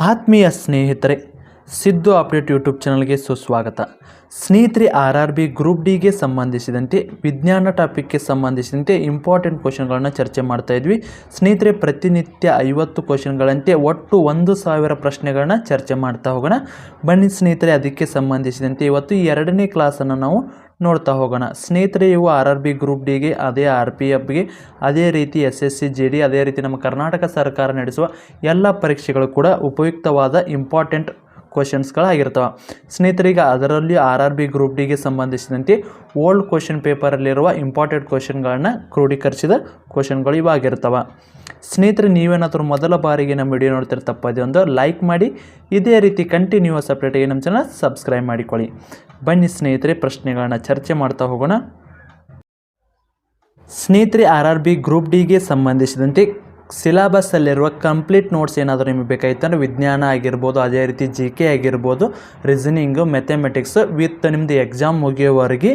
ಆತ್ಮೀಯ ಸ್ನೇಹಿತರೆ, Siddu update YouTube ಚಾನಲ್ಗೆ ಸುಸ್ವಾಗತ. ಸ್ನೇಹಿತರೆ, RRB ಗ್ರೂಪ್ ಡಿಗೆ ಸಂಬಂಧಿಸಿದಂತೆ ವಿಜ್ಞಾನ ಟಾಪಿಕ್ಗೆ ಸಂಬಂಧಿಸಿದಂತೆ ಇಂಪಾರ್ಟೆಂಟ್ ಕ್ವಶನ್ಗಳನ್ನು ಚರ್ಚೆ ಮಾಡ್ತಾ ಇದ್ವಿ. ಸ್ನೇಹಿತರೆ, ಪ್ರತಿನಿತ್ಯ 50 ಕ್ವಶನ್ಗಳಂತೆ ಒಟ್ಟು 1000 ಪ್ರಶ್ನೆಗಳನ್ನ ಚರ್ಚೆ ಮಾಡ್ತಾ ಹೋಗೋಣ. ಬನ್ನಿ ಸ್ನೇಹಿತರೆ, ಅದಕ್ಕೆ ಸಂಬಂಧಿಸಿದಂತೆ ಇವತ್ತು 2ನೇ ಕ್ಲಾಸನ್ನು ನಾವು ನೋಡ್ತಾ ಹೋಗೋಣ. ಸ್ನೇಹಿತರೆ, ಇವು RRB ಗ್ರೂಪ್ ಡಿಗೆ, ಅದೇ RPFಗೆ, ಅದೇ ರೀತಿ SSC GD, ಅದೇ ರೀತಿ ನಮ್ಮ ಕರ್ನಾಟಕ ಸರ್ಕಾರ ನಡೆಸುವ ಎಲ್ಲ ಪರೀಕ್ಷೆಗಳು ಕೂಡ ಉಪಯುಕ್ತವಾದ ಇಂಪಾರ್ಟೆಂಟ್ ಕ್ವಶನ್ಸ್ಗಳಾಗಿರ್ತವೆ. ಸ್ನೇಹಿತರಿಗೆ ಅದರಲ್ಲಿ RRB ಗ್ರೂಪ್ ಡಿಗೆ ಸಂಬಂಧಿಸಿದಂತೆ ಓಲ್ಡ್ ಕ್ವಶನ್ ಪೇಪರಲ್ಲಿರುವ ಇಂಪಾರ್ಟೆಂಟ್ ಕ್ವಶನ್ಗಳನ್ನು ಕ್ರೋಢೀಕರಿಸಿದ ಕ್ವಶನ್ಗಳು ಇವಾಗಿರ್ತವೆ. ಸ್ನೇಹಿತರೆ, ನೀವೇನಾದರೂ ಮೊದಲ ಬಾರಿಗೆ ನಮ್ಮ ವಿಡಿಯೋ ನೋಡ್ತಿರ್ತಪ್ಪ ಒಂದು ಲೈಕ್ ಮಾಡಿ, ಇದೇ ರೀತಿ ಕಂಟಿನ್ಯೂಸ್ ಅಪ್ಡೇಟಿಗೆ ನಮ್ಮ ಚಾನಲ್ ಸಬ್ಸ್ಕ್ರೈಬ್ ಮಾಡಿಕೊಳ್ಳಿ. ಬನ್ನಿ ಸ್ನೇಹಿತರೆ, ಪ್ರಶ್ನೆಗಳನ್ನು ಚರ್ಚೆ ಮಾಡ್ತಾ ಹೋಗೋಣ. ಸ್ನೇಹಿತರೆ, RRB ಗ್ರೂಪ್ ಡಿಗೆ ಸಂಬಂಧಿಸಿದಂತೆ ಸಿಲೆಬಸ್ಸಲ್ಲಿರುವ ಕಂಪ್ಲೀಟ್ ನೋಟ್ಸ್ ಏನಾದರೂ ನಿಮಗೆ ಬೇಕಾಗಿತ್ತು ಅಂದರೆ ವಿಜ್ಞಾನ ಆಗಿರ್ಬೋದು, ಅದೇ ರೀತಿ GK ಆಗಿರ್ಬೋದು, ರೀಸನಿಂಗು, ಮ್ಯಾಥಮೆಟಿಕ್ಸ್ ವಿತ್ ನಿಮ್ಮದು ಎಕ್ಸಾಮ್ ಮುಗಿಯೋವರೆಗೆ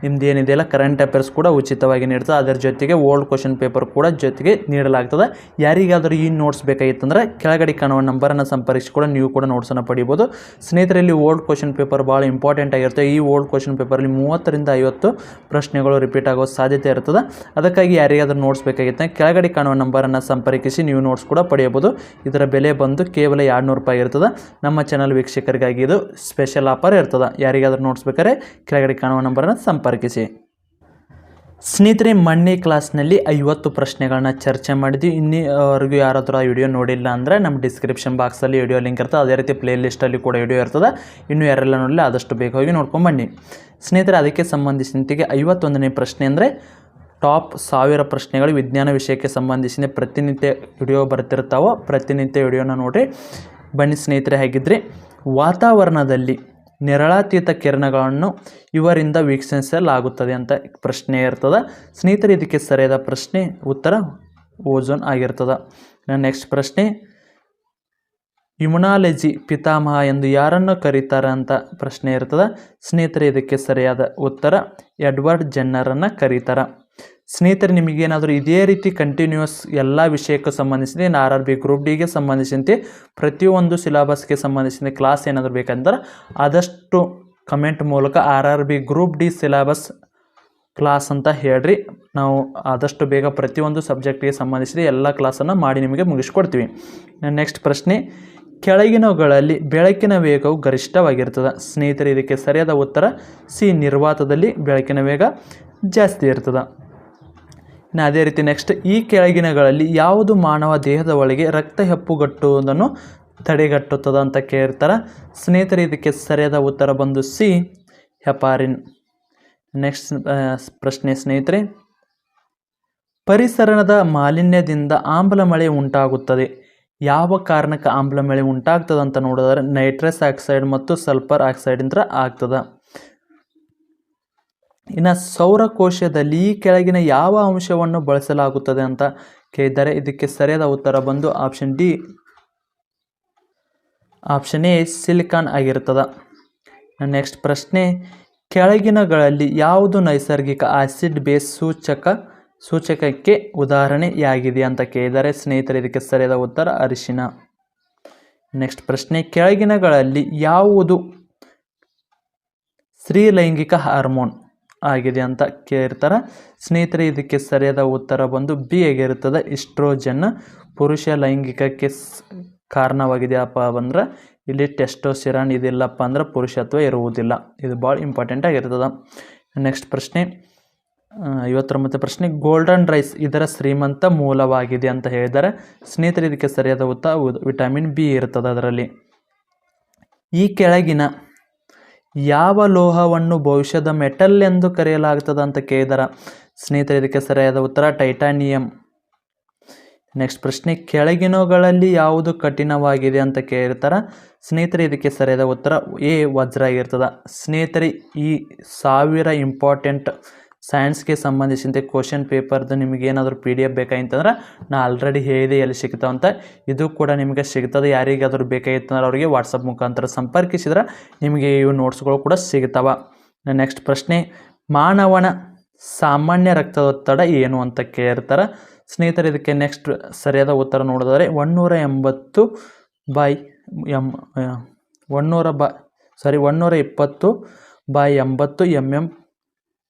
ನಿಮ್ದು ಏನಿದೆಯಲ್ಲ ಕರೆಂಟ್ ಅಫೇರ್ಸ್ ಕೂಡ ಉಚಿತವಾಗಿ ನೀಡ್ತದೆ. ಅದರ ಜೊತೆಗೆ ಓಲ್ಡ್ ಕ್ವಶನ್ ಪೇಪರ್ ಕೂಡ ಜೊತೆಗೆ ನೀಡಲಾಗ್ತದೆ. ಯಾರಿಗಾದರೂ ಈ ನೋಟ್ಸ್ ಬೇಕಾಗಿತ್ತಂದರೆ ಕೆಳಗಡೆ ಕಾಣುವ ನಂಬರನ್ನು ಸಂಪರ್ಕಿಸಿ ಕೂಡ ನೀವು ಕೂಡ ನೋಟ್ಸನ್ನು ಪಡಿಬೋದು. ಸ್ನೇಹಿತರಲ್ಲಿ ಓಲ್ಡ್ ಕ್ವಶನ್ ಪೇಪರ್ ಭಾಳ ಇಂಪಾರ್ಟೆಂಟ್ ಆಗಿರುತ್ತೆ. ಈ ಓಲ್ಡ್ ಕ್ವಶನ್ ಪೇಪರಲ್ಲಿ 30 ರಿಂದ 50 ಪ್ರಶ್ನೆಗಳು ರಿಪೀಟ್ ಆಗೋ ಸಾಧ್ಯತೆ ಇರ್ತದೆ. ಅದಕ್ಕಾಗಿ ಯಾರಿಗಾದರೂ ನೋಟ್ಸ್ ಬೇಕಾಗಿತ್ತು ಕೆಳಗಡೆ ಕಾಣುವ ನಂಬರನ್ನು ಸಂಪರ್ಕಿಸಿ ನೀವು ನೋಟ್ಸ್ ಕೂಡ ಪಡೆಯಬಹುದು. ಇದರ ಬೆಲೆ ಬಂದು ಕೇವಲ 200 ರೂಪಾಯಿ ಇರ್ತದೆ. ನಮ್ಮ ಚಾನಲ್ ವೀಕ್ಷಕರಿಗಾಗಿ ಇದು ಸ್ಪೆಷಲ್ ಆಫರ್ ಇರ್ತದೆ. ಯಾರಿಗಾದರೂ ನೋಟ್ಸ್ ಬೇಕಾದ್ರೆ ಕೆಳಗಡೆ ಕಾಣುವ ನಂಬರನ್ನು ಸಂಪರ್ಕಿಸಿ. ಸ್ನೇಹಿತರೆ, ಮೊನ್ನೆ ಕ್ಲಾಸ್ನಲ್ಲಿ 50 ಪ್ರಶ್ನೆಗಳನ್ನ ಚರ್ಚೆ ಮಾಡಿದ್ವಿ. ಇನ್ನಿವರೆಗೂ ಯಾರಾದರೂ ಆ ವಿಡಿಯೋ ನೋಡಿಲ್ಲ ಅಂದರೆ ನಮ್ಮ ಡಿಸ್ಕ್ರಿಪ್ಷನ್ ಬಾಕ್ಸಲ್ಲಿ ವಿಡಿಯೋ ಲಿಂಕ್ ಇರ್ತದೆ. ಅದೇ ರೀತಿ ಪ್ಲೇ ಲಿಸ್ಟಲ್ಲಿ ಕೂಡ ವಿಡಿಯೋ ಇರ್ತದೆ. ಇನ್ನೂ ಯಾರೆಲ್ಲ ನೋಡಲಿ ಆದಷ್ಟು ಬೇಗ ಹೋಗಿ ನೋಡ್ಕೊಂಡು ಬನ್ನಿ. ಸ್ನೇಹಿತರೆ, ಅದಕ್ಕೆ ಸಂಬಂಧಿಸಿದಂತೆ 51ನೇ ಪ್ರಶ್ನೆ ಅಂದರೆ ಟಾಪ್ 1000 ಪ್ರಶ್ನೆಗಳು ವಿಜ್ಞಾನ ವಿಷಯಕ್ಕೆ ಸಂಬಂಧಿಸಿದ ಪ್ರತಿನಿತ್ಯ ವಿಡಿಯೋ ಬರ್ತಿರ್ತಾವೋ, ಪ್ರತಿನಿತ್ಯ ವಿಡಿಯೋನ ನೋಡಿರಿ. ಬನ್ನಿ ಸ್ನೇಹಿತರೆ, ಹಾಗಿದ್ರೆ ವಾತಾವರಣದಲ್ಲಿ ನೇರಳಾತೀತ ಕಿರಣಗಳನ್ನು ಇವರಿಂದ ವೀಕ್ಷಿಸಲಾಗುತ್ತದೆ ಅಂತ ಪ್ರಶ್ನೆ ಇರ್ತದೆ. ಸ್ನೇಹಿತರೆ, ಇದಕ್ಕೆ ಸರಿಯಾದ ಪ್ರಶ್ನೆ ಉತ್ತರ ಓಝೋನ್ ಆಗಿರ್ತದೆ. ನೆಕ್ಸ್ಟ್ ಪ್ರಶ್ನೆ, ಇಮ್ಯುನಾಲಜಿ ಪಿತಾಮಹ ಎಂದು ಯಾರನ್ನು ಕರೀತಾರೆ ಅಂತ ಪ್ರಶ್ನೆ ಇರ್ತದೆ. ಸ್ನೇಹಿತರೆ, ಇದಕ್ಕೆ ಸರಿಯಾದ ಉತ್ತರ ಎಡ್ವರ್ಡ್ ಜೆನ್ನರನ್ನು ಕರೀತಾರೆ. ಸ್ನೇಹಿತರೆ, ನಿಮಗೇನಾದರೂ ಇದೇ ರೀತಿ ಕಂಟಿನ್ಯೂಸ್ ಎಲ್ಲ ವಿಷಯಕ್ಕೂ ಸಂಬಂಧಿಸಿದ RRB ಗ್ರೂಪ್ ಡಿಗೆ ಸಂಬಂಧಿಸಿದಂತೆ ಪ್ರತಿಯೊಂದು ಸಿಲೆಬಸ್ಗೆ ಸಂಬಂಧಿಸಿದ ಕ್ಲಾಸ್ ಏನಾದರೂ ಬೇಕಂದ್ರೆ ಆದಷ್ಟು ಕಮೆಂಟ್ ಮೂಲಕ RRB group D syllabus class ಅಂತ ಹೇಳ್ರಿ. ನಾವು ಆದಷ್ಟು ಬೇಗ ಪ್ರತಿಯೊಂದು ಸಬ್ಜೆಕ್ಟಿಗೆ ಸಂಬಂಧಿಸಿದ ಎಲ್ಲ ಕ್ಲಾಸನ್ನು ಮಾಡಿ ನಿಮಗೆ ಮುಗಿಸ್ಕೊಡ್ತೀವಿ. ನೆಕ್ಸ್ಟ್ ಪ್ರಶ್ನೆ, ಕೆಳಗಿನವುಗಳಲ್ಲಿ ಬೆಳಕಿನ ವೇಗವು ಗರಿಷ್ಠವಾಗಿರ್ತದೆ. ಸ್ನೇಹಿತರೆ, ಇದಕ್ಕೆ ಸರಿಯಾದ ಉತ್ತರ ಸಿ, ನಿರ್ವಾತದಲ್ಲಿ ಬೆಳಕಿನ ವೇಗ ಜಾಸ್ತಿ ಇರ್ತದೆ. ಅದೇ ರೀತಿ ನೆಕ್ಸ್ಟ್, ಈ ಕೆಳಗಿನಗಳಲ್ಲಿ ಯಾವುದು ಮಾನವ ದೇಹದ ಒಳಗೆ ರಕ್ತ ಹೆಪ್ಪುಗಟ್ಟುವುದನ್ನು ತಡೆಗಟ್ಟುತ್ತದೆ ಅಂತ ಕೇಳ್ತಾರೆ. ಸ್ನೇಹಿತರೆ, ಇದಕ್ಕೆ ಸರಿಯಾದ ಉತ್ತರ ಬಂದು ಸಿ, ಹೆಪಾರಿನ್. ನೆಕ್ಸ್ಟ್ ಪ್ರಶ್ನೆ ಸ್ನೇಹಿತರೆ, ಪರಿಸರದ ಮಾಲಿನ್ಯದಿಂದ ಆಮ್ಲ ಮಳೆ ಉಂಟಾಗುತ್ತದೆ. ಯಾವ ಕಾರಣಕ್ಕೆ ಆಮ್ಲ ಮಳೆ ಉಂಟಾಗ್ತದೆ ಅಂತ ನೋಡಿದ್ರೆ ನೈಟ್ರಸ್ ಆಕ್ಸೈಡ್ ಮತ್ತು ಸಲ್ಫರ್ ಆಕ್ಸೈಡಿಂದ ಆಗ್ತದೆ. ಇನ್ನು ಸೌರಕೋಶದಲ್ಲಿ ಈ ಕೆಳಗಿನ ಯಾವ ಅಂಶವನ್ನು ಬಳಸಲಾಗುತ್ತದೆ ಅಂತ ಕೇಳಿದ್ದಾರೆ. ಇದಕ್ಕೆ ಸರಿಯಾದ ಉತ್ತರ ಬಂದು option D, option A silicon ಆಗಿರ್ತದೆ. ನೆಕ್ಸ್ಟ್ ಪ್ರಶ್ನೆ, ಕೆಳಗಿನಗಳಲ್ಲಿ ಯಾವುದು ನೈಸರ್ಗಿಕ ಆಸಿಡ್ ಬೇಸ್ ಸೂಚಕಕ್ಕೆ ಉದಾಹರಣೆಯಾಗಿದೆ ಅಂತ ಕೇಳಿದ್ದಾರೆ. ಸ್ನೇಹಿತರೆ, ಇದಕ್ಕೆ ಸರಿಯಾದ ಉತ್ತರ ಅರಿಶಿನ. ನೆಕ್ಸ್ಟ್ ಪ್ರಶ್ನೆ, ಕೆಳಗಿನಗಳಲ್ಲಿ ಯಾವುದು ಸ್ತ್ರೀಲೈಂಗಿಕ ಹಾರ್ಮೋನ್ ಆಗಿದೆ ಅಂತ ಕೇಳ್ತಾರೆ. ಸ್ನೇಹಿತರೆ, ಇದಕ್ಕೆ ಸರಿಯಾದ ಉತ್ತರ ಬಂದು ಬಿ ಆಗಿರುತ್ತದೆ, ಈಸ್ಟ್ರೋಜನ್. ಪುರುಷ ಲೈಂಗಿಕಕ್ಕೆ ಕಾರಣವಾಗಿದೆಯಪ್ಪ ಅಂದ್ರೆ ಇಲ್ಲಿ ಟೆಸ್ಟೋಸ್ಟೆರಾನ್ ಇದಿಲ್ಲಪ್ಪ ಅಂದ್ರೆ ಪುರುಷತ್ವ ಇರುವುದಿಲ್ಲ. ಇದು ಭಾಳ ಇಂಪಾರ್ಟೆಂಟ್ ಆಗಿರ್ತದೆ. ನೆಕ್ಸ್ಟ್ ಪ್ರಶ್ನೆ 59ನೇ ಪ್ರಶ್ನೆ, ಗೋಲ್ಡನ್ ರೈಸ್ ಇದರ ಶ್ರೀಮಂತ ಮೂಲವಾಗಿದೆ ಅಂತ ಹೇಳಿದ್ದಾರೆ. ಸ್ನೇಹಿತರೆ, ಇದಕ್ಕೆ ಸರಿಯಾದ ಉತ್ತರ ವಿಟಮಿನ್ ಬಿ ಇರ್ತದೆ ಅದರಲ್ಲಿ. ಈ ಕೆಳಗಿನ ಯಾವ ಲೋಹವನ್ನು ಭವಿಷ್ಯದ ಮೆಟಲ್ ಎಂದು ಕರೆಯಲಾಗ್ತದೆ ಅಂತ ಕೇಳಿದಾರೆ. ಸ್ನೇಹಿತರೆ, ಇದಕ್ಕೆ ಸರಿಯಾದ ಉತ್ತರ ಟೈಟಾನಿಯಂ. ನೆಕ್ಸ್ಟ್ ಪ್ರಶ್ನೆ, ಕೆಳಗಿನವುಗಳಲ್ಲಿ ಯಾವುದು ಕಠಿಣವಾಗಿದೆ ಅಂತ ಕೇಳಿರ್ತಾರೆ. ಸ್ನೇಹಿತರೆ, ಇದಕ್ಕೆ ಸರಿಯಾದ ಉತ್ತರ ಎ, ವಜ್ರ ಆಗಿರ್ತದೆ. ಸ್ನೇಹಿತರೆ, ಈ 1000 ಇಂಪಾರ್ಟೆಂಟ್ ಸೈನ್ಸ್ಗೆ ಸಂಬಂಧಿಸಿದಂತೆ ಕ್ವಶನ್ ಪೇಪರ್ದು ನಿಮಗೇನಾದರೂ PDF ಬೇಕಾಗಿತ್ತಂದ್ರೆ ನಾ ಆಲ್ರೆಡಿ ಹೇಳಿದೆ ಎಲ್ಲಿ ಸಿಗ್ತಾವಂತ. ಇದು ಕೂಡ ನಿಮಗೆ ಸಿಗ್ತದೆ. ಯಾರಿಗಾದರೂ ಬೇಕಾಗಿತ್ತಂದ್ರೆ ಅವರಿಗೆ ವಾಟ್ಸಪ್ ಮುಖಾಂತರ ಸಂಪರ್ಕಿಸಿದ್ರೆ ನಿಮಗೆ ಇವು ನೋಟ್ಸ್ಗಳು ಕೂಡ ಸಿಗ್ತಾವೆ. ನೆಕ್ಸ್ಟ್ ಪ್ರಶ್ನೆ, ಮಾನವನ ಸಾಮಾನ್ಯ ರಕ್ತದೊತ್ತಡ ಏನು ಅಂತ ಕೇಳ್ತಾರೆ. ಸ್ನೇಹಿತರೆ, ಇದಕ್ಕೆ ನೆಕ್ಸ್ಟ್ ಸರಿಯಾದ ಉತ್ತರ ನೋಡಿದರೆ 180 120/80 mm.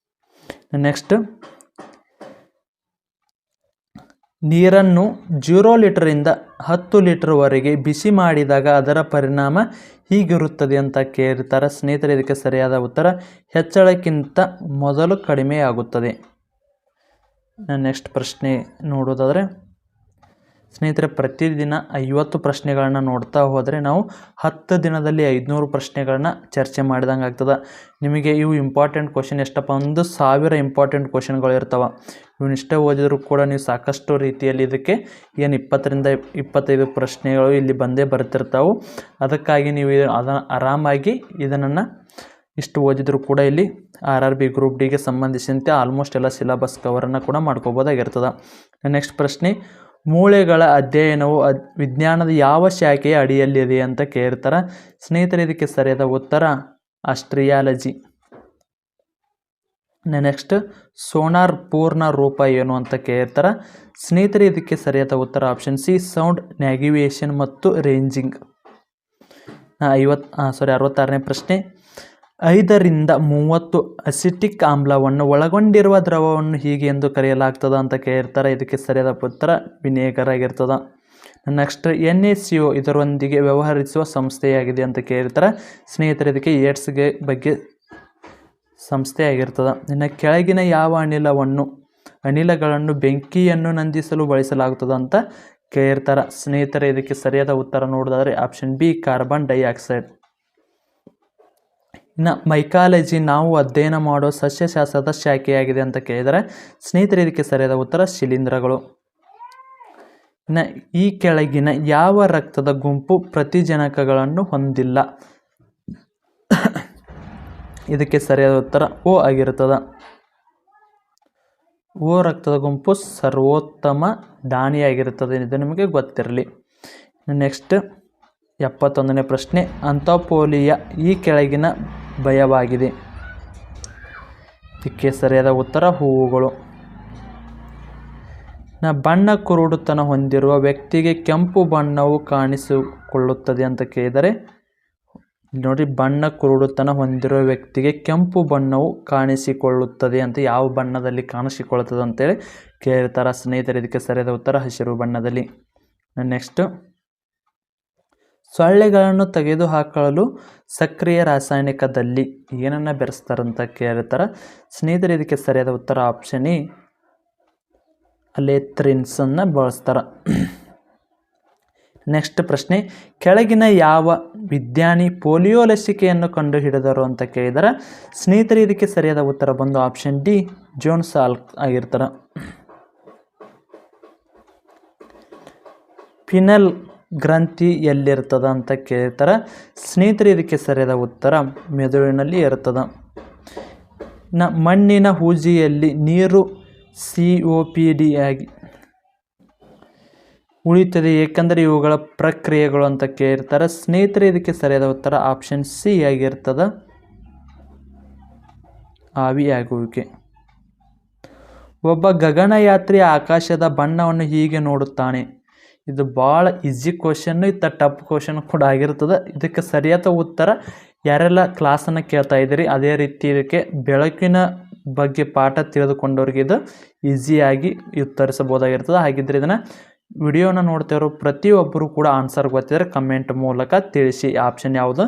ನೆಕ್ಸ್ಟ್ ನೀರನ್ನು 0 ಲೀಟರಿಂದ 10 ಲೀಟರ್ವರೆಗೆ ಬಿಸಿ ಮಾಡಿದಾಗ ಅದರ ಪರಿಣಾಮ ಹೀಗಿರುತ್ತದೆ ಅಂತ ಕೇಳ್ತಾರೆ ಸ್ನೇಹಿತರೆ. ಇದಕ್ಕೆ ಸರಿಯಾದ ಉತ್ತರ ಹೆಚ್ಚಳಕ್ಕಿಂತ ಮೊದಲು ಕಡಿಮೆಯಾಗುತ್ತದೆ. ನೆಕ್ಸ್ಟ್ ಪ್ರಶ್ನೆ ನೋಡೋದಾದರೆ ಸ್ನೇಹಿತರೆ, ಪ್ರತಿದಿನ 50 ಪ್ರಶ್ನೆಗಳನ್ನು ನೋಡ್ತಾ ಹೋದರೆ ನಾವು 10 ದಿನದಲ್ಲಿ 500 ಪ್ರಶ್ನೆಗಳನ್ನ ಚರ್ಚೆ ಮಾಡಿದಂಗೆ ಆಗ್ತದೆ. ನಿಮಗೆ ಇವು ಇಂಪಾರ್ಟೆಂಟ್ ಕ್ವಶನ್ ಎಷ್ಟಪ್ಪ, 1000 ಇಂಪಾರ್ಟೆಂಟ್ ಕ್ವಶನ್ಗಳು ಇರ್ತವೆ. ಇವನ್ನಿಷ್ಟೇ ಓದಿದ್ರು ಕೂಡ ನೀವು ಸಾಕಷ್ಟು ರೀತಿಯಲ್ಲಿ ಇದಕ್ಕೆ ಏನು 20ರಿಂದ 25 ಪ್ರಶ್ನೆಗಳು ಇಲ್ಲಿ ಬಂದೇ ಬರ್ತಿರ್ತಾವೆ. ಅದಕ್ಕಾಗಿ ನೀವು ಆರಾಮಾಗಿ ಇದನ್ನು ಇಷ್ಟು ಓದಿದ್ರು ಕೂಡ ಇಲ್ಲಿ RRB ಗ್ರೂಪ್ ಡಿಗೆ ಸಂಬಂಧಿಸಿದಂತೆ ಆಲ್ಮೋಸ್ಟ್ ಎಲ್ಲ ಸಿಲೆಬಸ್ ಕವರನ್ನು ಕೂಡ ಮಾಡ್ಕೋಬೋದಾಗಿರ್ತದೆ. ನೆಕ್ಸ್ಟ್ ಪ್ರಶ್ನೆ, ಮೂಳೆಗಳ ಅಧ್ಯಯನವು ವಿಜ್ಞಾನದ ಯಾವ ಶಾಖೆಯ ಅಡಿಯಲ್ಲಿದೆ ಅಂತ ಕೇಳ್ತಾರೆ ಸ್ನೇಹಿತರೆ. ಇದಕ್ಕೆ ಸರಿಯಾದ ಉತ್ತರ ಆಸ್ಟ್ರಿಯಾಲಜಿ. ನೆಕ್ಸ್ಟ್, ಸೋನಾರ್ ಪೂರ್ಣ ರೂಪ ಏನು ಅಂತ ಕೇಳ್ತಾರೆ ಸ್ನೇಹಿತರೆ. ಇದಕ್ಕೆ ಸರಿಯಾದ ಉತ್ತರ ಆಪ್ಷನ್ ಸಿ, ಸೌಂಡ್ ನ್ಯಾವಿಗೇಷನ್ ಮತ್ತು ರೇಂಜಿಂಗ್. 66ನೇ ಪ್ರಶ್ನೆ, 5ರಿಂದ 30 ಅಸಿಟಿಕ್ ಆಮ್ಲವನ್ನು ಒಳಗೊಂಡಿರುವ ದ್ರವವನ್ನು ಹೀಗೆ ಎಂದು ಕರೆಯಲಾಗ್ತದ ಅಂತ ಕೇಳ್ತಾರೆ. ಇದಕ್ಕೆ ಸರಿಯಾದ ಉತ್ತರ ವಿನೇಗರ್ ಆಗಿರ್ತದೆ. ನೆಕ್ಸ್ಟ್, NaCO ಇದರೊಂದಿಗೆ ವ್ಯವಹರಿಸುವ ಸಂಸ್ಥೆಯಾಗಿದೆ ಅಂತ ಕೇಳ್ತಾರೆ ಸ್ನೇಹಿತರೆ. ಇದಕ್ಕೆ ಏಡ್ಸ್ಗೆ ಬಗ್ಗೆ ಸಂಸ್ಥೆ ಆಗಿರ್ತದೆ. ಇನ್ನು ಕೆಳಗಿನ ಯಾವ ಅನಿಲಗಳನ್ನು ಬೆಂಕಿಯನ್ನು ನಂದಿಸಲು ಬಳಸಲಾಗುತ್ತದೆ ಅಂತ ಕೇಳ್ತಾರೆ ಸ್ನೇಹಿತರೆ. ಇದಕ್ಕೆ ಸರಿಯಾದ ಉತ್ತರ ನೋಡೋದಾದರೆ ಆಪ್ಷನ್ ಬಿ, ಕಾರ್ಬನ್ ಡೈಆಕ್ಸೈಡ್. ಇನ್ನು ಮೈಕಾಲಜಿ ನಾವು ಅಧ್ಯಯನ ಮಾಡೋ ಸಸ್ಯಶಾಸ್ತ್ರದ ಶಾಖೆಯಾಗಿದೆ ಅಂತ ಕೇಳಿದರೆ ಸ್ನೇಹಿತರೆ. ಇದಕ್ಕೆ ಸರಿಯಾದ ಉತ್ತರ ಶಿಲೀಂಧ್ರಗಳು. ಇನ್ನು ಈ ಕೆಳಗಿನ ಯಾವ ರಕ್ತದ ಗುಂಪು ಪ್ರತಿಜನಕಗಳನ್ನು ಹೊಂದಿಲ್ಲ? ಇದಕ್ಕೆ ಸರಿಯಾದ ಉತ್ತರ O ಆಗಿರುತ್ತದೆ. O ರಕ್ತದ ಗುಂಪು ಸರ್ವೋತ್ತಮ ದಾನಿಯಾಗಿರುತ್ತದೆ. ಇದು ನಿಮಗೆ ಗೊತ್ತಿರಲಿ. ನೆಕ್ಸ್ಟ್ 71ನೇ ಪ್ರಶ್ನೆ, ಅಂಥೋಪೋಲಿಯಾ ಈ ಕೆಳಗಿನ ಭಯವಾಗಿದೆ. ಇದಕ್ಕೆ ಸರಿಯಾದ ಉತ್ತರ ಹೂವುಗಳು. ಬಣ್ಣ ಕುರುಡುತನ ಹೊಂದಿರುವ ವ್ಯಕ್ತಿಗೆ ಕೆಂಪು ಬಣ್ಣವು ಕಾಣಿಸಿಕೊಳ್ಳುತ್ತದೆ ಅಂತ ಕೇಳಿದರೆ ನೋಡಿ, ಬಣ್ಣ ಕುರುಡುತನ ಹೊಂದಿರುವ ವ್ಯಕ್ತಿಗೆ ಕೆಂಪು ಬಣ್ಣವು ಕಾಣಿಸಿಕೊಳ್ಳುತ್ತದೆ ಅಂತ ಯಾವ ಬಣ್ಣದಲ್ಲಿ ಕಾಣಿಸಿಕೊಳ್ಳುತ್ತದೆ ಅಂತೇಳಿ ಕೇಳ್ತಾರೆ ಸ್ನೇಹಿತರೆ. ಇದಕ್ಕೆ ಸರಿಯಾದ ಉತ್ತರ ಹಸಿರು ಬಣ್ಣದಲ್ಲಿ. ನೆಕ್ಸ್ಟ್, ಸೊಳ್ಳೆಗಳನ್ನು ತೆಗೆದುಹಾಕಲು ಸಕ್ರಿಯ ರಾಸಾಯನಿಕದಲ್ಲಿ ಏನನ್ನು ಬೆರೆಸ್ತಾರಂತ ಕೇಳ್ತಾರೆ ಸ್ನೇಹಿತರೆ. ಇದಕ್ಕೆ ಸರಿಯಾದ ಉತ್ತರ ಆಪ್ಷನ್ ಎ, ಅಲೆಥ್ರಿನ್ಸನ್ನು ಬಳಸ್ತಾರೆ. ನೆಕ್ಸ್ಟ್ ಪ್ರಶ್ನೆ, ಕೆಳಗಿನ ಯಾವ ವಿಜ್ಞಾನಿ ಪೋಲಿಯೋ ಲಸಿಕೆಯನ್ನು ಕಂಡುಹಿಡಿದರು ಅಂತ ಕೇಳಿದರೆ ಸ್ನೇಹಿತರೆ. ಇದಕ್ಕೆ ಸರಿಯಾದ ಉತ್ತರ ಬಂದು ಆಪ್ಷನ್ ಡಿ, ಜೋನ್ ಸಾಲ್ಕ್ ಆಗಿರ್ತಾರೆ. ಪಿನಲ್ ಗ್ರಂಥಿ ಎಲ್ಲಿರ್ತದ ಅಂತ ಕೇಳ್ತಾರೆ ಸ್ನೇಹಿತರೆ. ಇದಕ್ಕೆ ಸರಿಯಾದ ಉತ್ತರ ಮೆದುಳಿನಲ್ಲಿ ಇರ್ತದೆ. ಮಣ್ಣಿನ ಹೂಜಿಯಲ್ಲಿ ನೀರು COPD ಆಗಿ ಉಳಿಯುತ್ತದೆ ಏಕೆಂದರೆ ಇವುಗಳ ಪ್ರಕ್ರಿಯೆಗಳು ಅಂತ ಕೇಳ್ತಾರೆ ಸ್ನೇಹಿತರೆ. ಇದಕ್ಕೆ ಸರಿಯಾದ ಉತ್ತರ ಆಪ್ಷನ್ ಸಿ ಆಗಿರ್ತದೆ, ಆವಿಯಾಗುವಿಕೆ. ಒಬ್ಬ ಗಗನಯಾತ್ರಿ ಆಕಾಶದ ಬಣ್ಣವನ್ನು ಹೀಗೆ ನೋಡುತ್ತಾನೆ. ಇದು ಭಾಳ ಈಸಿ ಕ್ವಶನ್ನು, ಇದು ಟಫ್ ಕ್ವಶನ್ ಕೂಡ ಆಗಿರ್ತದೆ. ಇದಕ್ಕೆ ಸರಿಯಾದ ಉತ್ತರ ಯಾರೆಲ್ಲ ಕ್ಲಾಸನ್ನು ಕೇಳ್ತಾ ಇದ್ದೀರಿ ಅದೇ ರೀತಿ ಇದಕ್ಕೆ ಬೆಳಕಿನ ಬಗ್ಗೆ ಪಾಠ ತಿಳಿದುಕೊಂಡವ್ರಿಗೆ ಇದು ಈಸಿಯಾಗಿ ಉತ್ತರಿಸಬಹುದಾಗಿರ್ತದೆ. ಹಾಗಿದ್ರೆ ಇದನ್ನು ವಿಡಿಯೋನ ನೋಡ್ತಿರೋ ಪ್ರತಿಯೊಬ್ಬರು ಕೂಡ ಆನ್ಸರ್ ಗೊತ್ತಿದ್ರೆ ಕಮೆಂಟ್ ಮೂಲಕ ತಿಳಿಸಿ. ಆಪ್ಷನ್ ಯಾವುದು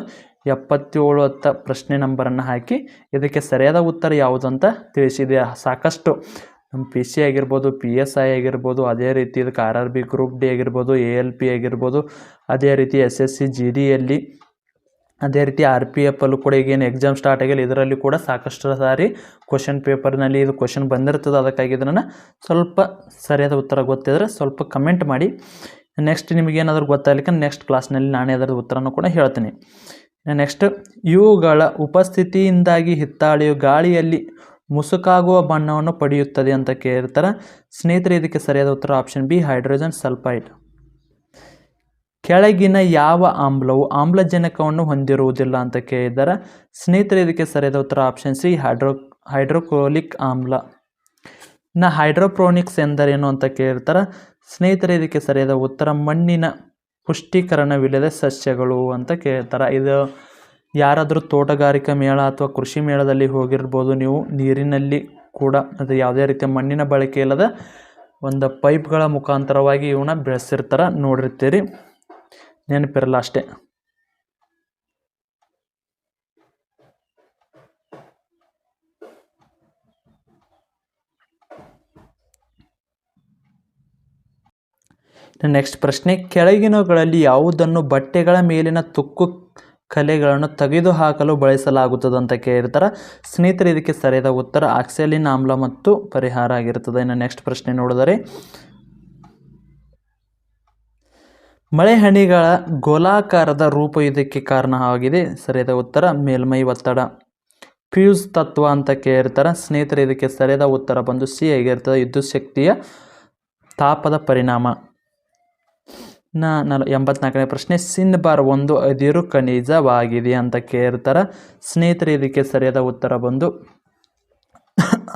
77 ಪ್ರಶ್ನೆ ನಂಬರನ್ನು ಹಾಕಿ ಇದಕ್ಕೆ ಸರಿಯಾದ ಉತ್ತರ ಯಾವುದು ಅಂತ ತಿಳಿಸಿದೆ. ಸಾಕಷ್ಟು ನಮ್ಮ PC ಆಗಿರ್ಬೋದು, PSI ಆಗಿರ್ಬೋದು, ಅದೇ ರೀತಿ ಇದಕ್ಕೆ RRB ಗ್ರೂಪ್ ಡಿ ಆಗಿರ್ಬೋದು, ALP ಆಗಿರ್ಬೋದು, ಅದೇ ರೀತಿ SSC GDಯಲ್ಲಿ, ಅದೇ ರೀತಿ RPF ಅಲ್ಲೂ ಕೂಡ ಈಗೇನು ಎಕ್ಸಾಮ್ ಸ್ಟಾರ್ಟ್ ಆಗಿಲ್ಲ ಇದರಲ್ಲಿ ಕೂಡ ಸಾಕಷ್ಟು ಸಾರಿ ಕ್ವಶನ್ ಪೇಪರ್ನಲ್ಲಿ ಇದು ಕ್ವಶನ್ ಬಂದಿರ್ತದೆ. ಅದಕ್ಕಾಗಿ ಇದನ್ನು ಸ್ವಲ್ಪ ಸರಿಯಾದ ಉತ್ತರ ಗೊತ್ತಿದ್ರೆ ಸ್ವಲ್ಪ ಕಮೆಂಟ್ ಮಾಡಿ. ನೆಕ್ಸ್ಟ್ ನಿಮಗೇನಾದರೂ ಗೊತ್ತಾಗಲಿಕ್ಕೆ ನೆಕ್ಸ್ಟ್ ಕ್ಲಾಸ್ನಲ್ಲಿ ನಾನೇ ಅದರ ಉತ್ತರನೂ ಕೂಡ ಹೇಳ್ತೀನಿ. ನೆಕ್ಸ್ಟ್, ಇವುಗಳ ಉಪಸ್ಥಿತಿಯಿಂದಾಗಿ ಹಿತ್ತಾಳೆಯು ಗಾಳಿಯಲ್ಲಿ ಮುಸುಕಾಗುವ ಬಣ್ಣವನ್ನು ಪಡೆಯುತ್ತದೆ ಅಂತ ಕೇಳ್ತಾರೆ ಸ್ನೇಹಿತರೆ. ಇದಕ್ಕೆ ಸರಿಯಾದ ಉತ್ತರ ಆಪ್ಷನ್ ಬಿ, ಹೈಡ್ರೋಜನ್ ಸಲ್ಫೈಡ್. ಕೆಳಗಿನ ಯಾವ ಆಮ್ಲವು ಆಮ್ಲಜನಕವನ್ನು ಹೊಂದಿರುವುದಿಲ್ಲ ಅಂತ ಕೇಳಿದ್ದಾರೆ ಸ್ನೇಹಿತರೆ. ಇದಕ್ಕೆ ಸರಿಯಾದ ಉತ್ತರ ಆಪ್ಷನ್ ಸಿ, ಹೈಡ್ರೋಕ್ಲೋರಿಕ್ ಆಮ್ಲ. ಇನ್ನು ಹೈಡ್ರೋಪೋನಿಕ್ಸ್ ಎಂದರೇನು ಅಂತ ಕೇಳ್ತಾರೆ ಸ್ನೇಹಿತರೆ. ಇದಕ್ಕೆ ಸರಿಯಾದ ಉತ್ತರ ಮಣ್ಣಿನ ಪುಷ್ಟೀಕರಣವಿಲ್ಲದ ಸಸ್ಯಗಳು ಅಂತ ಕೇಳ್ತಾರೆ. ಇದು ಯಾರಾದರೂ ತೋಟಗಾರಿಕಾ ಮೇಳ ಅಥವಾ ಕೃಷಿ ಮೇಳದಲ್ಲಿ ಹೋಗಿರ್ಬೋದು ನೀವು. ನೀರಿನಲ್ಲಿ ಕೂಡ ಅದು ಯಾವುದೇ ರೀತಿಯ ಮಣ್ಣಿನ ಬಳಕೆ ಇಲ್ಲದ ಒಂದು ಪೈಪ್ಗಳ ಮುಖಾಂತರವಾಗಿ ಇವನ್ನ ಬೆಳೆಸಿರ್ತಾರೆ, ನೋಡಿರ್ತೀರಿ, ನೆನಪಿರಲ್ಲ ಅಷ್ಟೇ. ನೆಕ್ಸ್ಟ್ ಪ್ರಶ್ನೆ, ಕೆಳಗಿನವುಗಳಲ್ಲಿ ಯಾವುದನ್ನು ಬಟ್ಟೆಗಳ ಮೇಲಿನ ತುಕ್ಕು ಕಲೆಗಳನ್ನು ತೆಗೆದುಹಾಕಲು ಬಳಸಲಾಗುತ್ತದೆ ಅಂತ ಕೇಳಿರ್ತಾರೆ. ಸ್ನೇಹಿತರೆ, ಇದಕ್ಕೆ ಸರಿಯಾದ ಉತ್ತರ ಆಕ್ಸಾಲಿನ್ ಆಮ್ಲ ಮತ್ತು ಪರಿಹಾರ ಆಗಿರ್ತದೆ. ಇನ್ನು ನೆಕ್ಸ್ಟ್ ಪ್ರಶ್ನೆ ನೋಡಿದರೆ, ಮಳೆಹನಿಗಳ ಗೋಲಾಕಾರದ ರೂಪ ಇದಕ್ಕೆ ಕಾರಣವಾಗಿದೆ. ಸರಿಯಾದ ಉತ್ತರ ಮೇಲ್ಮೈ ಒತ್ತಡ, ಫ್ಯೂಸ್ ತತ್ವ ಅಂತ ಕೇಳಿರ್ತಾರೆ. ಸ್ನೇಹಿತರೆ, ಇದಕ್ಕೆ ಸರಿಯಾದ ಉತ್ತರ ಬಂದು ಸಿ ಆಗಿರ್ತದೆ, ವಿದ್ಯುತ್ ಶಕ್ತಿಯ ತಾಪದ ಪರಿಣಾಮ. 84ನೇ ಪ್ರಶ್ನೆ, ಸಿನ್ಬಾರ್ ಒಂದು ಅದಿರು ಖನಿಜವಾಗಿದೆ ಅಂತ ಕೇಳ್ತಾರೆ. ಸ್ನೇಹಿತರೆ, ಇದಕ್ಕೆ ಸರಿಯಾದ ಉತ್ತರ ಬಂದು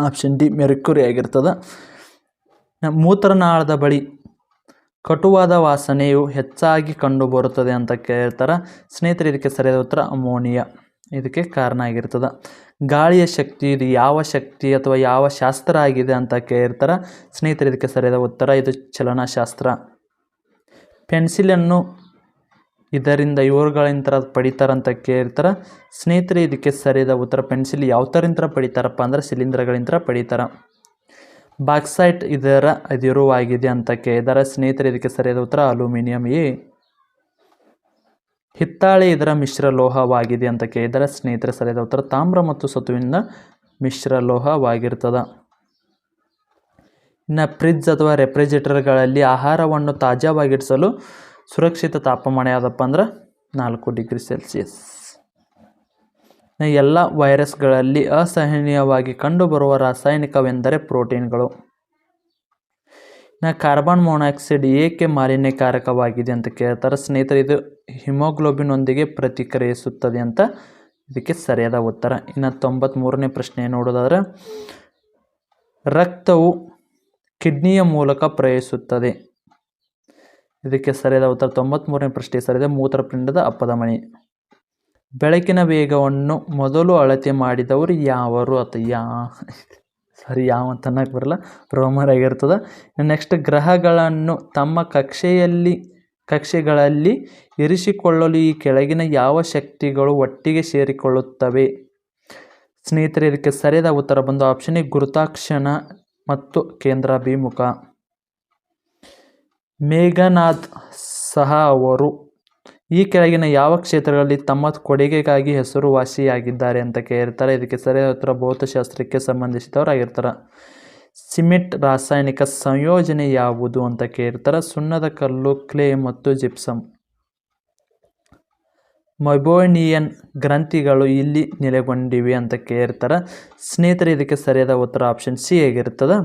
ಆಪ್ಷನ್ ಡಿ ಮೆರ್ಕ್ಯುರಿ ಆಗಿರ್ತದೆ. ಮೂತ್ರನಾಳದ ಬಳಿ ಕಟುವಾದ ವಾಸನೆಯು ಹೆಚ್ಚಾಗಿ ಕಂಡುಬರುತ್ತದೆ ಅಂತ ಕೇಳ್ತಾರೆ. ಸ್ನೇಹಿತರೆ, ಇದಕ್ಕೆ ಸರಿಯಾದ ಉತ್ತರ ಅಮೋನಿಯಾ ಇದಕ್ಕೆ ಕಾರಣ ಆಗಿರ್ತದೆ. ಗಾಳಿಯ ಶಕ್ತಿ ಇದು ಯಾವ ಶಕ್ತಿ ಅಥವಾ ಯಾವ ಶಾಸ್ತ್ರ ಆಗಿದೆ ಅಂತ ಕೇಳ್ತಾರೆ. ಸ್ನೇಹಿತರೆ, ಇದಕ್ಕೆ ಸರಿಯಾದ ಉತ್ತರ ಇದು ಚಲನಶಾಸ್ತ್ರ. ಪೆನ್ಸಿಲನ್ನು ಇದರಿಂದ ಇವುಗಳಿಂದ ಪಡಿತಾರಂತ ಕೇಳ್ತಾರೆ. ಸ್ನೇಹಿತರೆ, ಇದಕ್ಕೆ ಸರಿಯಾದ ಉತ್ತರ ಪೆನ್ಸಿಲ್ ಯಾವ ಥರದಿಂದ ಪಡಿತಾರಪ್ಪ ಅಂದ್ರೆ ಶಿಲೀಂಧ್ರಗಳಿಂದ ಪಡಿತಾರೆ. ಬಾಕ್ಸೈಟ್ ಇದರ ಅದಿರುವಾಗಿದೆ ಅಂತ ಕೇಳಿದ್ದಾರೆ. ಸ್ನೇಹಿತರೆ, ಇದಕ್ಕೆ ಸರಿಯಾದ ಉತ್ತರ ಅಲ್ಯೂಮಿನಿಯಂ ಎ. ಹಿತ್ತಾಳೆ ಇದರ ಮಿಶ್ರಲೋಹವಾಗಿದೆ ಅಂತ ಕೇಳಿದ್ದಾರೆ. ಸ್ನೇಹಿತರೆ, ಸರಿಯಾದ ಉತ್ತರ ತಾಮ್ರ ಮತ್ತು ಸತುವಿನ ಮಿಶ್ರಲೋಹವಾಗಿರ್ತದೆ. ಇನ್ನು ಫ್ರಿಡ್ಜ್ ಅಥವಾ ರೆಫ್ರಿಜರೇಟರ್ಗಳಲ್ಲಿ ಆಹಾರವನ್ನು ತಾಜಾವಾಗಿಡಿಸಲು ಸುರಕ್ಷಿತ ತಾಪಮಾನ ಯಾವುದಪ್ಪ ಅಂದ್ರೆ 4 ಡಿಗ್ರಿ ಸೆಲ್ಸಿಯಸ್. ಎಲ್ಲ ವೈರಸ್ಗಳಲ್ಲಿ ಅಸಹನೀಯವಾಗಿ ಕಂಡುಬರುವ ರಾಸಾಯನಿಕವೆಂದರೆ ಪ್ರೋಟೀನ್ಗಳು. ಕಾರ್ಬನ್ ಮೊನಾಕ್ಸೈಡ್ ಏಕೆ ಮಾಲಿನ್ಯಕಾರಕವಾಗಿದೆ ಅಂತ ಕೇಳ್ತಾರೆ. ಸ್ನೇಹಿತರೆ, ಇದು ಹಿಮೋಗ್ಲೋಬಿನ್ನೊಂದಿಗೆ ಪ್ರತಿಕ್ರಿಯಿಸುತ್ತದೆ ಅಂತ ಇದಕ್ಕೆ ಸರಿಯಾದ ಉತ್ತರ. ಇನ್ನು 93ನೇ ಪ್ರಶ್ನೆ ನೋಡೋದಾದ್ರೆ, ರಕ್ತವು ಕಿಡ್ನಿಯ ಮೂಲಕ ಪ್ರವಹಿಸುತ್ತದೆ. ಇದಕ್ಕೆ ಸರಿಯಾದ ಉತ್ತರ 93ನೇ ಪ್ರಶ್ನೆ ಸರಿಯಾದ ಮೂತ್ರಪಿಂಡದ ಅಪಧಮನಿ. ಬೆಳಕಿನ ವೇಗವನ್ನು ಮೊದಲು ಅಳತೆ ಮಾಡಿದವರು ಯಾವರು ಅಥವಾ ಯಾವ ಅಂತ ಅನ್ನಕ್ಕೆ ಬರಲ್ಲ, ರೋಮರ್ ಆಗಿರ್ತದೆ. ನೆಕ್ಸ್ಟ್, ಗ್ರಹಗಳನ್ನು ತಮ್ಮ ಕಕ್ಷೆಗಳಲ್ಲಿ ಇರಿಸಿಕೊಳ್ಳಲು ಈ ಕೆಳಗಿನ ಯಾವ ಶಕ್ತಿಗಳು ಒಟ್ಟಿಗೆ ಸೇರಿಕೊಳ್ಳುತ್ತವೆ? ಸ್ನೇಹಿತರೆ, ಇದಕ್ಕೆ ಸರಿಯಾದ ಉತ್ತರ ಬಂದು ಆಪ್ಷನ್ ಎ ಗುರುತ್ವಾಕರ್ಷಣ ಮತ್ತು ಕೇಂದ್ರಾಭಿಮುಖ. ಮೇಘನಾಥ್ ಸಹ ಅವರು ಈ ಕೆಳಗಿನ ಯಾವ ಕ್ಷೇತ್ರಗಳಲ್ಲಿ ತಮ್ಮ ಕೊಡುಗೆಗಾಗಿ ಹೆಸರುವಾಸಿಯಾಗಿದ್ದಾರೆ ಅಂತ ಕೇಳ್ತಾರೆ. ಇದಕ್ಕೆ ಸರಿಯಾದ ಉತ್ತರ ಭೌತಶಾಸ್ತ್ರಕ್ಕೆ ಸಂಬಂಧಿಸಿದವರಾಗಿರ್ತಾರೆ. ಸಿಮೆಂಟ್ ರಾಸಾಯನಿಕ ಸಂಯೋಜನೆ ಯಾವುದು ಅಂತ ಕೇಳ್ತಾರೆ. ಸುಣ್ಣದ ಕಲ್ಲು, ಕ್ಲೇ ಮತ್ತು ಜಿಪ್ಸಮ್. ಮೊಬೋನಿಯನ್ ಗ್ರಂಥಿಗಳು ಇಲ್ಲಿ ನೆಲೆಗೊಂಡಿವೆ ಅಂತ ಕೇಳ್ತಾರೆ. ಸ್ನೇಹಿತರೆ, ಇದಕ್ಕೆ ಸರಿಯಾದ ಉತ್ತರ ಆಪ್ಷನ್ ಸಿ ಆಗಿರ್ತದೆ,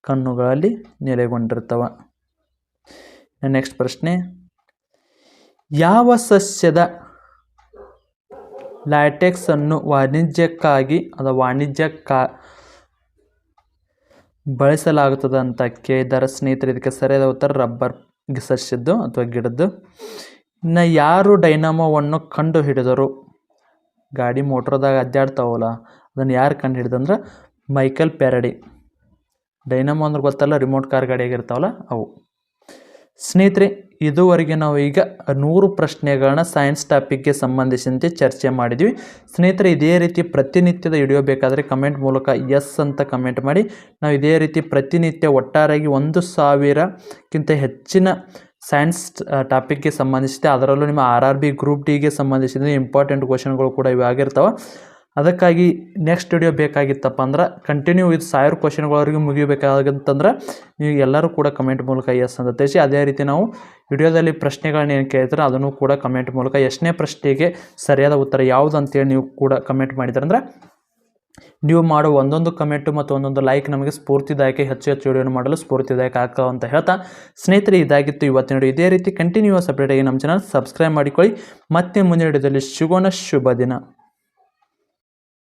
ಕಣ್ಣುಗಳಲ್ಲಿ ನೆಲೆಗೊಂಡಿರ್ತವೆ. ನೆಕ್ಸ್ಟ್ ಪ್ರಶ್ನೆ, ಯಾವ ಸಸ್ಯದ ಲ್ಯಾಟೆಕ್ಸ್ ಅನ್ನು ವಾಣಿಜ್ಯಕ್ಕಾಗಿ ಬಳಸಲಾಗುತ್ತದೆ ಅಂತ ಕೇಳಿದ್ದಾರೆ. ಸ್ನೇಹಿತರೆ, ಇದಕ್ಕೆ ಸರಿಯಾದ ಉತ್ತರ ರಬ್ಬರ್ ಸಸ್ಯದ್ದು ಅಥವಾ ಗಿಡದ್ದು. ಇನ್ನು ಯಾರು ಡೈನಮೋವನ್ನು ಕಂಡು ಹಿಡಿದರು? ಗಾಡಿ ಮೋಟ್ರದಾಗ ಅಡ್ಡಾಡ್ತಾವಲ್ಲ, ಅದನ್ನು ಯಾರು ಕಂಡು ಹಿಡಿದಂದ್ರೆ ಮೈಕಲ್ ಫ್ಯಾರಡೆ. ಡೈನಮೋ ಅಂದ್ರೆ ಗೊತ್ತಲ್ಲ, ರಿಮೋಟ್ ಕಾರ್ ಗಾಡಿಯಾಗಿರ್ತಾವಲ್ಲ ಅವು. ಸ್ನೇಹಿತರೆ, ಇದುವರೆಗೆ ನಾವು ಈಗ 100 ಪ್ರಶ್ನೆಗಳನ್ನ ಸೈನ್ಸ್ ಟಾಪಿಕ್ಗೆ ಸಂಬಂಧಿಸಿದಂತೆ ಚರ್ಚೆ ಮಾಡಿದ್ವಿ. ಸ್ನೇಹಿತರೆ, ಇದೇ ರೀತಿ ಪ್ರತಿನಿತ್ಯದ ವಿಡಿಯೋ ಬೇಕಾದರೆ ಕಮೆಂಟ್ ಮೂಲಕ ಎಸ್ ಅಂತ ಕಮೆಂಟ್ ಮಾಡಿ. ನಾವು ಇದೇ ರೀತಿ ಪ್ರತಿನಿತ್ಯ ಒಟ್ಟಾರೆಯಾಗಿ 1000ಕ್ಕಿಂತ ಹೆಚ್ಚಿನ ಸೈನ್ಸ್ ಟಾಪಿಕ್ಗೆ ಸಂಬಂಧಿಸಿದೆ. ಅದರಲ್ಲೂ ನಿಮ್ಮ RRB ಗ್ರೂಪ್ ಡಿಗೆ ಸಂಬಂಧಿಸಿದ ಇಂಪಾರ್ಟೆಂಟ್ ಕ್ವಶನ್ಗಳು ಕೂಡ ಇವು ಆಗಿರ್ತಾವೆ. ಅದಕ್ಕಾಗಿ ನೆಕ್ಸ್ಟ್ ವಿಡಿಯೋ ಬೇಕಾಗಿತ್ತಪ್ಪ ಅಂದ್ರೆ ಕಂಟಿನ್ಯೂ ಇದು 1000 ಕ್ವಶನ್ಗಳವರೆಗೂ ಮುಗಿಬೇಕಾಗಂತಂದ್ರೆ ನೀವು ಎಲ್ಲರೂ ಕೂಡ ಕಮೆಂಟ್ ಮೂಲಕ ಎಸ್ ಅಂತ ತಿಳಿಸಿ. ಅದೇ ರೀತಿ ನಾವು ವಿಡಿಯೋದಲ್ಲಿ ಪ್ರಶ್ನೆಗಳನ್ನ ಏನು ಕೇಳ್ತಾರೆ ಅದನ್ನು ಕೂಡ ಕಮೆಂಟ್ ಮೂಲಕ ಎಷ್ಟನೇ ಪ್ರಶ್ನೆಗೆ ಸರಿಯಾದ ಉತ್ತರ ಯಾವುದು ಅಂತೇಳಿ ನೀವು ಕೂಡ ಕಮೆಂಟ್ ಮಾಡಿದ್ರಂದ್ರೆ ನೀವು ಮಾಡೋ ಒಂದೊಂದು ಕಮೆಂಟು ಮತ್ತು ಒಂದೊಂದು ಲೈಕ್ ನಮಗೆ ಸ್ಫೂರ್ತಿದಾಯಕ, ಹೆಚ್ಚು ವಿಡಿಯೋನ ಮಾಡಲು ಸ್ಫೂರ್ತಿದಾಯಕ ಆಗ್ತಾವೆ ಅಂತ ಹೇಳ್ತಾ, ಸ್ನೇಹಿತರೆ, ಇದಾಗಿತ್ತು ಇವತ್ತಿನ ವಿಡಿಯೋ. ಇದೇ ರೀತಿ ಕಂಟಿನ್ಯೂಸ್ ಅಪ್ಡೇಟಾಗಿ ನಮ್ಮ ಚಾನಲ್ ಸಬ್ಸ್ಕ್ರೈಬ್ ಮಾಡಿಕೊಳ್ಳಿ. ಮತ್ತೆ ಮುಂದಿನ ವಿಡಿಯೋದಲ್ಲಿ ಸಿಗೋಣ. ಶುಭ ದಿನ.